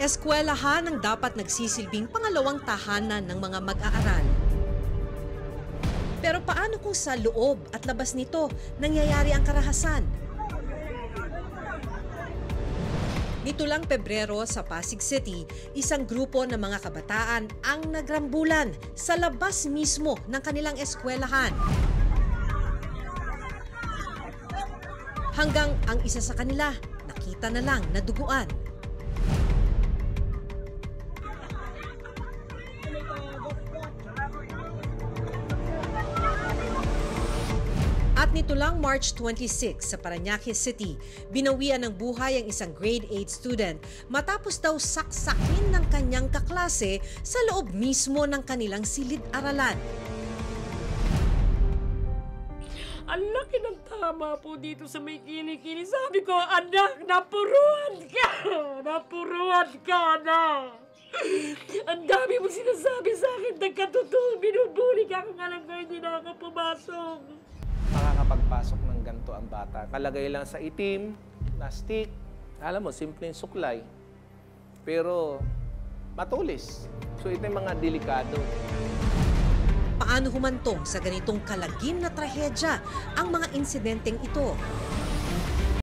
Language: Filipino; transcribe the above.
Eskwelahan ang dapat nagsisilbing pangalawang tahanan ng mga mag-aaral. Pero paano kung sa loob at labas nito nangyayari ang karahasan? Nito lang Pebrero sa Pasig City, isang grupo ng mga kabataan ang nagrambulan sa labas mismo ng kanilang eskwelahan. Hanggang ang isa sa kanila nakita na lang na duguan. At nito lang March 26 sa Parañaque City, binawian ng buhay ang isang grade 8 student matapos daw saksakin ng kanyang kaklase sa loob mismo ng kanilang silid-aralan. Ang laki ng tama po dito sa may kinikini. Sabi ko, anak, napuruan ka! Napuruan ka na! Ang dami mo sinasabi sa akin, nagkatotoo, binubuli ka kung alam ko hindi na ako pumasok. Makakapagpasok ng ganito ang bata. Kalagay lang sa itim, na stick. Alam mo, simpleng suklay. Pero matulis. So ito yung mga delikado. Paano humantong sa ganitong kalagim na trahedya ang mga insidenteng ito?